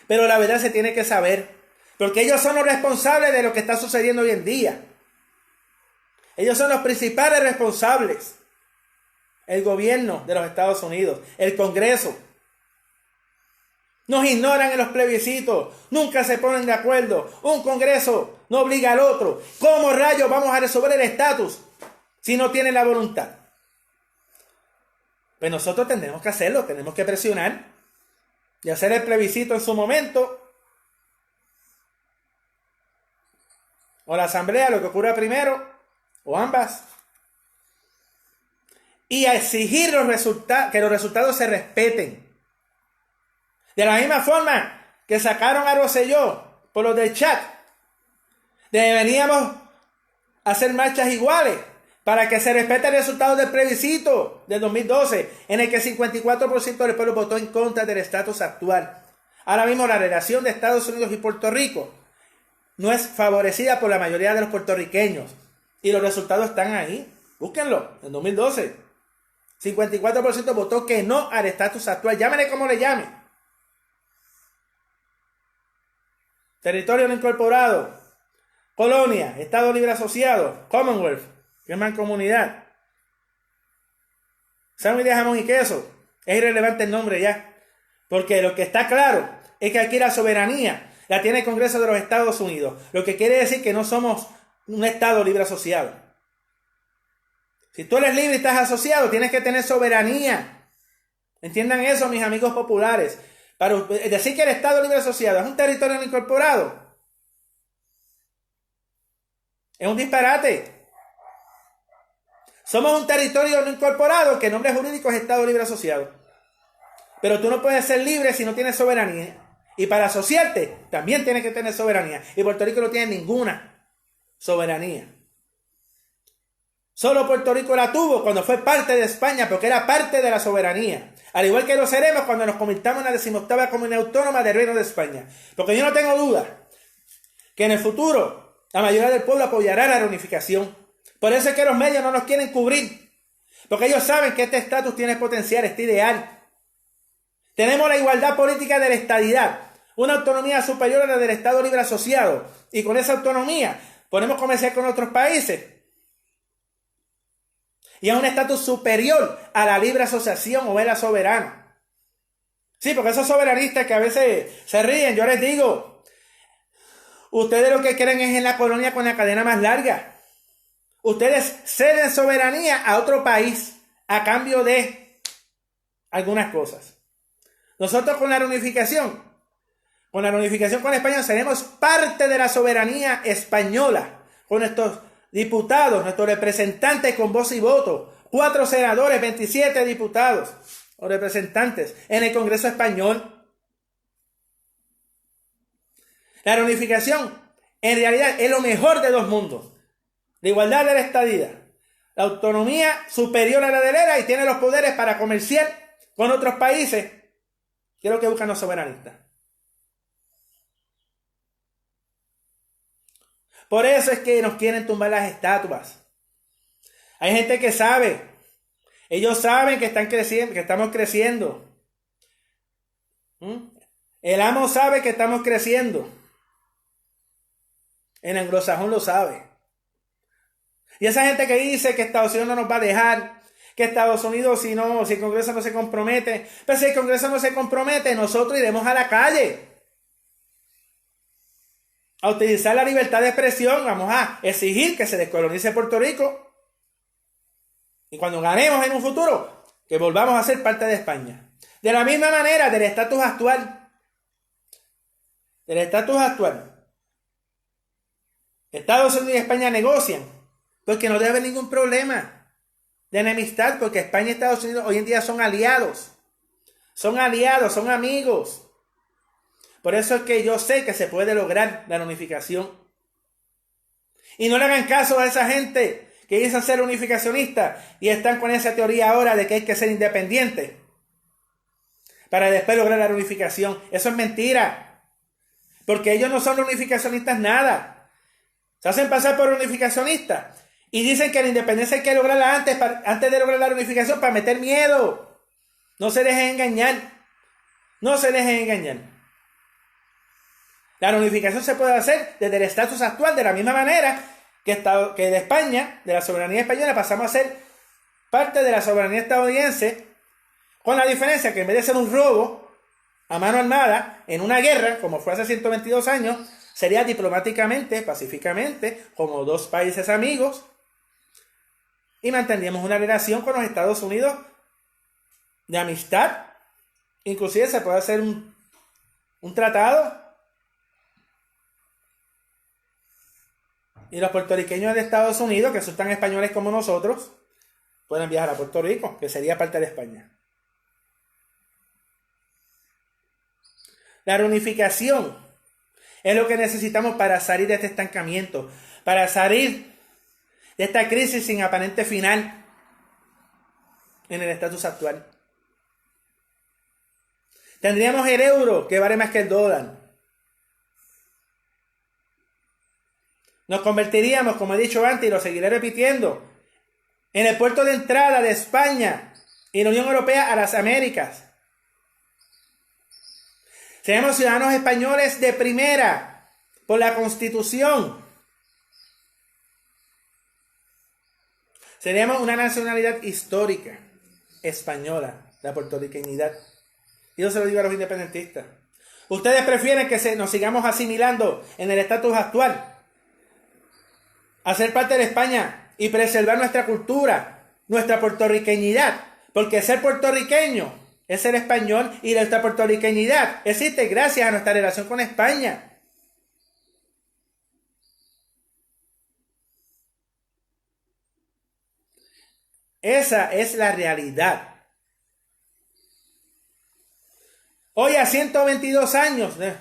Pero la verdad se tiene que saber, porque ellos son los responsables de lo que está sucediendo hoy en día. Ellos son los principales responsables. El gobierno de los Estados Unidos, el Congreso. Nos ignoran en los plebiscitos, nunca se ponen de acuerdo. Un Congreso no obliga al otro. ¿Cómo rayos vamos a resolver el estatus si no tienen la voluntad? Pues nosotros tendremos que hacerlo, tenemos que presionar y hacer el plebiscito en su momento. O la asamblea, lo que ocurra primero, o ambas. Y a exigir que los resultados se respeten. De la misma forma que sacaron a Rosselló por los del chat, deberíamos hacer marchas iguales para que se respete el resultado del plebiscito del 2012, en el que el 54% del pueblo votó en contra del estatus actual. Ahora mismo la relación de Estados Unidos y Puerto Rico no es favorecida por la mayoría de los puertorriqueños. Y los resultados están ahí. Búsquenlo, en 2012. 54% votó que no al estatus actual. Llámenle como le llamen. Territorio no incorporado, colonia, Estado Libre Asociado, Commonwealth, que es mancomunidad. Sándwich de jamón y queso. Es irrelevante el nombre ya. Porque lo que está claro es que aquí la soberanía la tiene el Congreso de los Estados Unidos. Lo que quiere decir que no somos un Estado libre asociado. Si tú eres libre y estás asociado, tienes que tener soberanía. Entiendan eso, mis amigos populares. Para decir que el Estado Libre Asociado es un territorio no incorporado es un disparate. Somos un territorio no incorporado que el nombre jurídico es Estado Libre Asociado. Pero tú no puedes ser libre si no tienes soberanía. Y para asociarte también tienes que tener soberanía. Y Puerto Rico no tiene ninguna soberanía. Solo Puerto Rico la tuvo cuando fue parte de España, porque era parte de la soberanía. Al igual que lo seremos cuando nos convirtamos en la 18ª comunidad autónoma del Reino de España. Porque yo no tengo duda que en el futuro la mayoría del pueblo apoyará la reunificación. Por eso es que los medios no nos quieren cubrir. Porque ellos saben que este estatus tiene potencial, este ideal. Tenemos la igualdad política de la estadidad. Una autonomía superior a la del Estado Libre Asociado. Y con esa autonomía podemos comerciar con otros países. Y a un estatus superior a la libre asociación o la soberana. Sí, porque esos soberanistas que a veces se ríen, yo les digo, Ustedes lo que quieren es en la colonia con la cadena más larga. Ustedes ceden soberanía a otro país a cambio de algunas cosas. Nosotros con la reunificación con España seremos parte de la soberanía española, con nuestros diputados, nuestros representantes con voz y voto, 4 senadores, 27 diputados o representantes en el Congreso español. La reunificación en realidad es lo mejor de 2 mundos. La igualdad de la estadía, la autonomía superior a la de ERA y tiene los poderes para comerciar con otros países, que es lo que buscan los soberanistas. Por eso es que nos quieren tumbar las estatuas. Hay gente que sabe. Ellos saben que están creciendo, que estamos creciendo. El amo sabe que estamos creciendo. El anglosajón lo sabe. Y esa gente que dice que Estados Unidos no nos va a dejar, que Estados Unidos si el Congreso no se compromete, pero si el Congreso no se compromete, nosotros iremos a la calle a utilizar la libertad de expresión, vamos a exigir que se descolonice Puerto Rico y cuando ganemos en un futuro, que volvamos a ser parte de España. De la misma manera del estatus actual, Estados Unidos y España negocian porque no debe haber ningún problema de enemistad, porque España y Estados Unidos hoy en día son aliados, son amigos. Por eso es que yo sé que se puede lograr la unificación. Y no le hagan caso a esa gente que dicen ser unificacionistas y están con esa teoría ahora de que hay que ser independiente para después lograr la unificación. Eso es mentira. Porque ellos no son unificacionistas nada. Se hacen pasar por unificacionistas y dicen que la independencia hay que lograrla antes de lograr la unificación para meter miedo. No se dejen engañar. La reunificación se puede hacer desde el estatus actual, de la misma manera que de España, de la soberanía española, pasamos a ser parte de la soberanía estadounidense, con la diferencia que en vez de ser un robo a mano armada en una guerra, como fue hace 122 años, sería diplomáticamente, pacíficamente, como 2 países amigos, y mantendríamos una relación con los Estados Unidos de amistad. Inclusive se puede hacer un tratado. Y los puertorriqueños de Estados Unidos, que son tan españoles como nosotros, pueden viajar a Puerto Rico, que sería parte de España. La reunificación es lo que necesitamos para salir de este estancamiento, para salir de esta crisis sin aparente final en el estatus actual. Tendríamos el euro, que vale más que el dólar. Nos convertiríamos, como he dicho antes y lo seguiré repitiendo, en el puerto de entrada de España y la Unión Europea a las Américas. Seremos ciudadanos españoles de primera por la Constitución. Seríamos una nacionalidad histórica española, la puertorriqueñidad. Y yo se lo digo a los independentistas. Ustedes prefieren que nos sigamos asimilando en el estatus actual a ser parte de España y preservar nuestra cultura, nuestra puertorriqueñidad, porque ser puertorriqueño es ser español y nuestra puertorriqueñidad existe gracias a nuestra relación con España. Esa es la realidad. Hoy, a 122 años de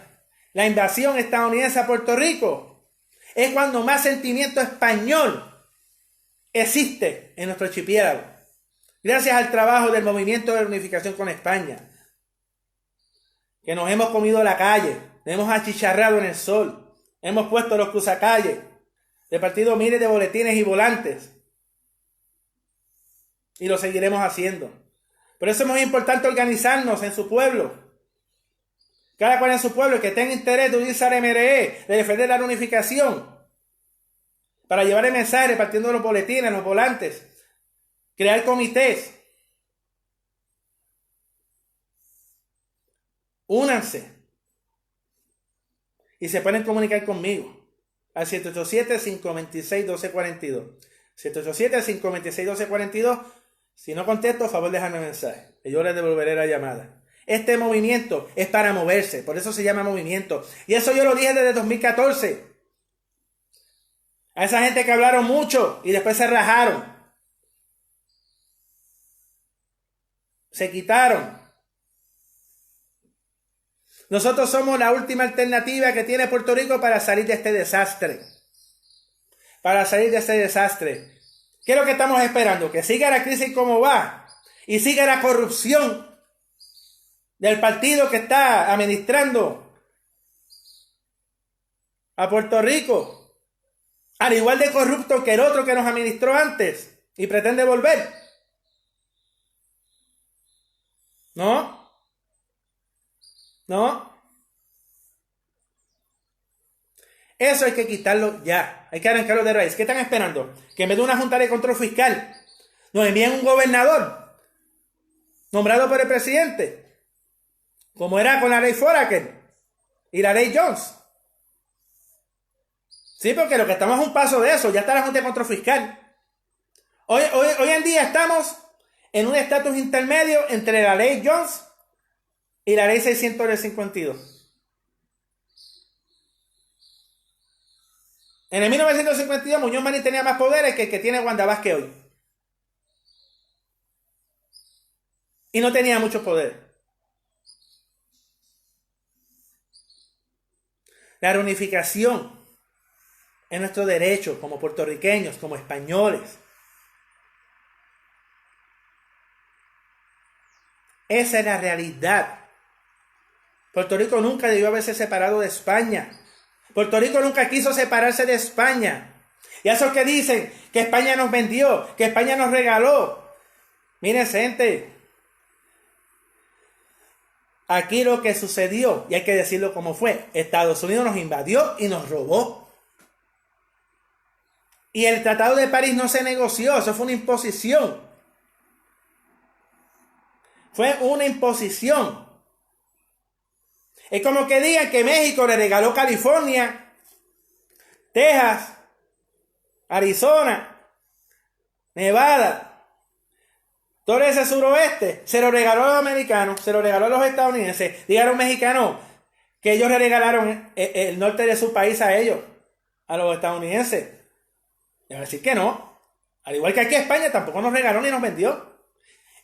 la invasión estadounidense a Puerto Rico, es cuando más sentimiento español existe en nuestro archipiélago, gracias al trabajo del movimiento de unificación con España, que nos hemos comido la calle, nos hemos achicharrado en el sol, hemos puesto los cruzacalles, repartido miles de boletines y volantes, y lo seguiremos haciendo. Por eso es muy importante organizarnos en su pueblo, cada cual en su pueblo, que tenga interés de unirse al MRE, de defender la unificación, para llevar el mensaje repartiendo los boletines, los volantes, crear comités. Únanse y se pueden comunicar conmigo al 787-526-1242. 787-526-1242. Si no contesto, a favor déjame mensaje y yo les devolveré la llamada. Este movimiento es para moverse, por eso se llama movimiento. Y eso yo lo dije desde 2014. A esa gente que hablaron mucho y después se rajaron. Se quitaron. Nosotros somos la última alternativa que tiene Puerto Rico para salir de este desastre. Para salir de este desastre. ¿Qué es lo que estamos esperando? Que siga la crisis como va y siga la corrupción del partido que está administrando a Puerto Rico, al igual de corrupto que el otro que nos administró antes y pretende volver. ¿No? Eso hay que quitarlo ya. Hay que arrancarlo de raíz. ¿Qué están esperando? Que en vez de una junta de control fiscal nos envíen un gobernador nombrado por el presidente, como era con la ley Foraker y la ley Jones. Sí, porque lo que estamos es un paso de eso. Ya está la junta de control fiscal. Hoy en día estamos en un estatus intermedio entre la ley Jones y la ley 600 del 52. En el 1952 Muñoz Marín tenía más poderes que el que tiene Wanda Vázquez hoy. Y no tenía muchos poderes. La reunificación es nuestro derecho como puertorriqueños, como españoles. Esa es la realidad. Puerto Rico nunca debió haberse separado de España. Puerto Rico nunca quiso separarse de España. Y esos que dicen que España nos vendió, que España nos regaló. Miren, gente, aquí lo que sucedió, y hay que decirlo como fue, Estados Unidos nos invadió y nos robó. Y el Tratado de París no se negoció, eso fue una imposición. Fue una imposición. Es como que digan que México le regaló California, Texas, Arizona, Nevada, todo ese suroeste, se lo regaló a los americanos, se lo regaló a los estadounidenses. Digan a los mexicanos que ellos le regalaron el norte de su país a ellos, a los estadounidenses. Y van a decir que no. Al igual que aquí España tampoco nos regaló ni nos vendió.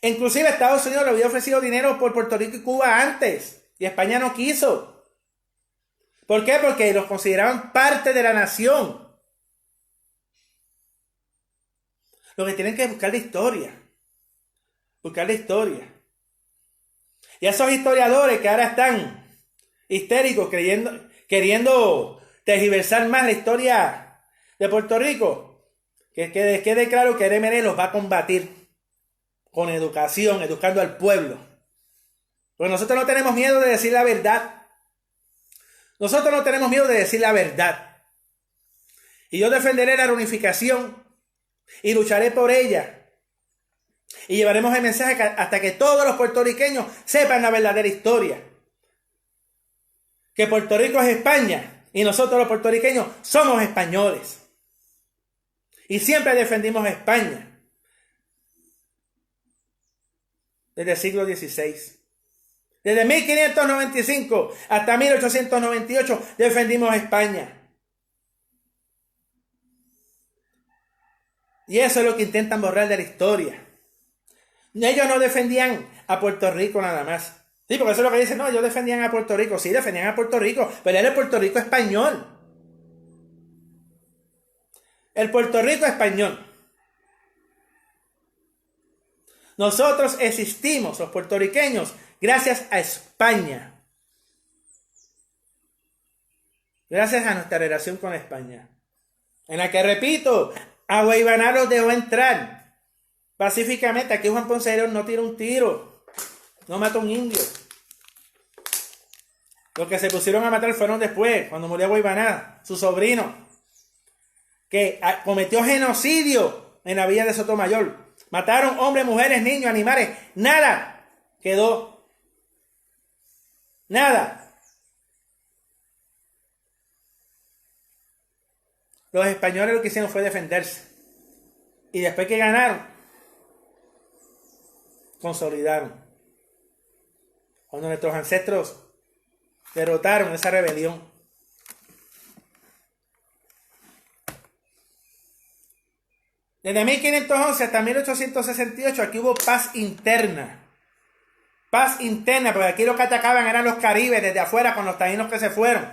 Inclusive Estados Unidos le había ofrecido dinero por Puerto Rico y Cuba antes. Y España no quiso. ¿Por qué? Porque los consideraban parte de la nación. Lo que tienen que buscar la historia. Buscar la historia. Y esos historiadores que ahora están histéricos queriendo tergiversar más la historia de Puerto Rico, que quede claro que RMN los va a combatir con educación, educando al pueblo. Porque nosotros no tenemos miedo de decir la verdad. Nosotros no tenemos miedo de decir la verdad. Y yo defenderé la reunificación y lucharé por ella. Y llevaremos el mensaje hasta que todos los puertorriqueños sepan la verdadera historia. Que Puerto Rico es España y nosotros los puertorriqueños somos españoles. Y siempre defendimos a España. Desde el siglo XVI. Desde 1595 hasta 1898 defendimos a España. Y eso es lo que intentan borrar de la historia. Ellos no defendían a Puerto Rico nada más. Sí, porque eso es lo que dicen. No, ellos defendían a Puerto Rico. Sí, defendían a Puerto Rico, pero era el Puerto Rico español. El Puerto Rico español. Nosotros existimos, los puertorriqueños, gracias a España. Gracias a nuestra relación con España. En la que, repito, a Guaybaná los dejó entrar pacíficamente. Aquí Juan Ponce de León no tira un tiro. No mata a un indio. Los que se pusieron a matar fueron después, cuando murió Guaybaná, su sobrino, que cometió genocidio en la villa de Sotomayor. Mataron hombres, mujeres, niños, animales. Nada quedó. Nada. los españoles lo que hicieron fue defenderse. Y después que ganaron, consolidaron. Cuando nuestros ancestros derrotaron esa rebelión. Desde 1511 hasta 1868 aquí hubo paz interna. Paz interna, porque aquí los que atacaban eran los caribes desde afuera con los taínos que se fueron.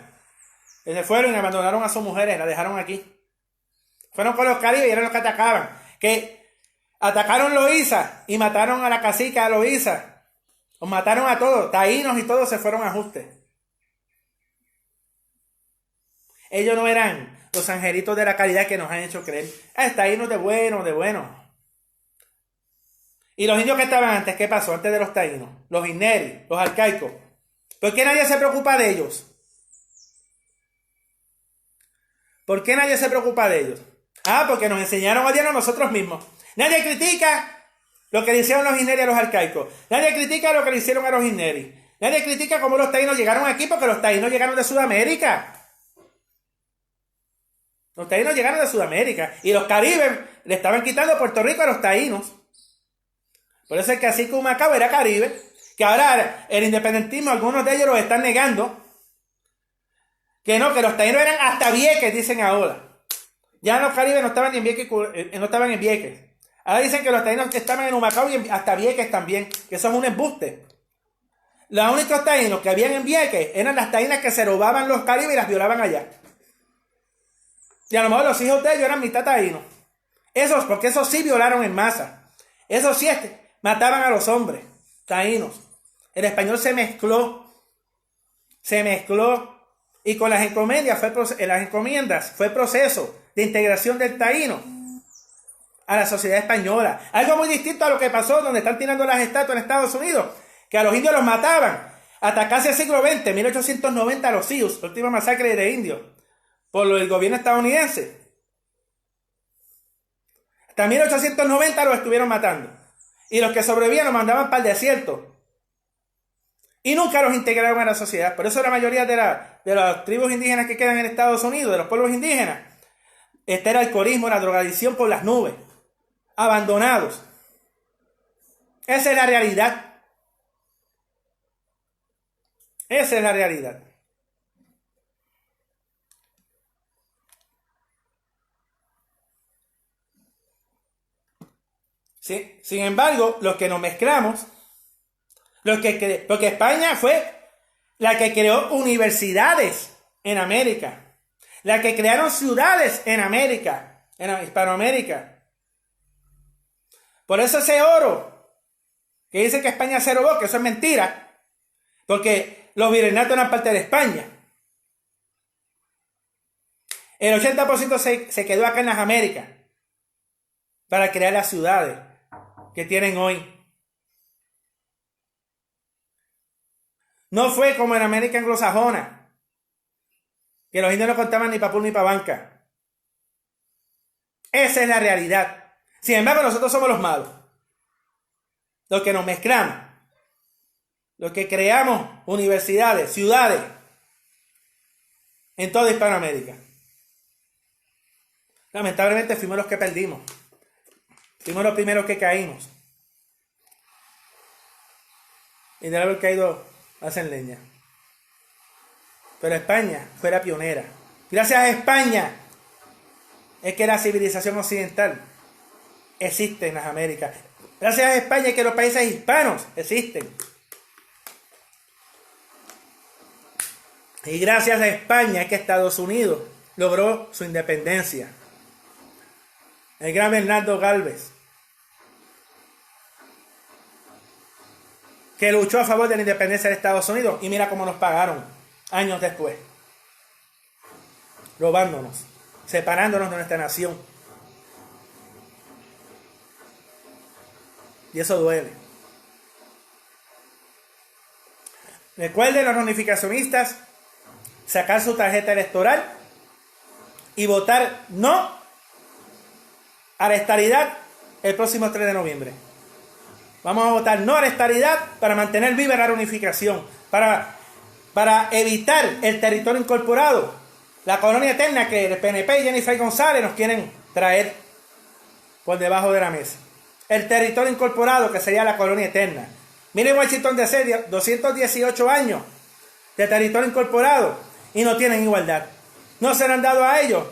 Que se fueron y abandonaron a sus mujeres, las dejaron aquí. Fueron con los caribes y eran los que atacaban. Que atacaron Loíza y mataron a la cacica de Loíza. Los mataron a todos, taínos y todos se fueron a ajuste. Ellos no eran los angelitos de la caridad que nos han hecho creer. Taínos de bueno, de bueno. ¿Y los indios que estaban antes? ¿Qué pasó antes de los taínos? Los ineri, los arcaicos. ¿Por qué nadie se preocupa de ellos? ¿Por qué nadie se preocupa de ellos? Porque nos enseñaron a odiar a nosotros mismos. Nadie critica lo que le hicieron los ineri a los arcaicos. Nadie critica lo que le hicieron a los ineri. Nadie critica cómo los taínos llegaron aquí, porque los taínos llegaron de Sudamérica. Los taínos llegaron de Sudamérica. Y los caribes le estaban quitando Puerto Rico a los taínos. Por eso es que así como Humacao era caribe, que ahora el independentismo, algunos de ellos lo están negando. Que no, que los taínos eran hasta Vieques, dicen ahora. Ya los caribes no estaban en Vieques, no estaban en Vieques. Ahora dicen que los taínos estaban en Humacao y hasta Vieques también, que eso es un embuste. Los únicos taínos que habían en Vieques eran las taínas que se robaban los caribes y las violaban allá. Y a lo mejor los hijos de ellos eran mitad taínos. Esos, porque esos sí violaron en masa. Esos sí mataban a los hombres taínos. El español se mezcló. Y con las encomiendas fue proceso de integración del taíno a la sociedad española. Algo muy distinto a lo que pasó donde están tirando las estatuas en Estados Unidos, que a los indios los mataban hasta casi el siglo XX, 1890, a los Sioux, la última masacre de indios, por el gobierno estadounidense. Hasta 1890 los estuvieron matando. Y los que sobrevivían los mandaban para el desierto. Y nunca los integraron a la sociedad. Por eso la mayoría de las tribus indígenas que quedan en Estados Unidos, de los pueblos indígenas, está el alcoholismo, la drogadicción por las nubes. Abandonados. Esa es la realidad. Esa es la realidad. ¿Sí? Sin embargo, los que nos mezclamos, porque España fue la que creó universidades en América, la que crearon ciudades en América, en Hispanoamérica. Por eso ese oro, que dice que España se robó, que eso es mentira, porque los virreinatos eran parte de España. El 80% se quedó acá en las Américas para crear las ciudades que tienen hoy. No fue como en América anglosajona, que los indios no contaban ni para pul ni para banca. Esa es la realidad. Sin embargo, nosotros somos los malos, los que nos mezclamos, los que creamos universidades, ciudades en toda Hispanoamérica. Lamentablemente fuimos los que perdimos. Fuimos los primeros que caímos. Y de haber caído, hacen leña. Pero España fue la pionera. Gracias a España es que la civilización occidental existe en las Américas. Gracias a España es que los países hispanos existen. Y gracias a España es que Estados Unidos logró su independencia. El gran Bernardo Gálvez, que luchó a favor de la independencia de Estados Unidos, y mira cómo nos pagaron años después, robándonos, separándonos de nuestra nación. Y eso duele. Recuerden los unificacionistas sacar su tarjeta electoral y votar no a la estadidad el próximo 3 de noviembre. Vamos a votar no a la estadidad para mantener viva la reunificación, para evitar el territorio incorporado La colonia eterna que el PNP y Jennifer González nos quieren traer por debajo de la mesa. El territorio incorporado, que sería la colonia eterna. Miren Washington DC, 218 años de territorio incorporado y no tienen igualdad. No se le han dado a ellos,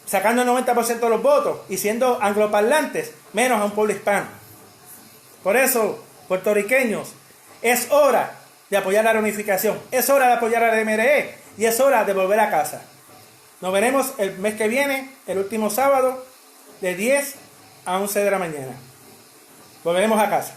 sacando el 90% de los votos y siendo angloparlantes, menos a un pueblo hispano. Por eso, puertorriqueños, es hora de apoyar la reunificación, es hora de apoyar a la MRE y es hora de volver a casa. Nos veremos el mes que viene, el último sábado, de 10 a 11 de la mañana. Volveremos a casa.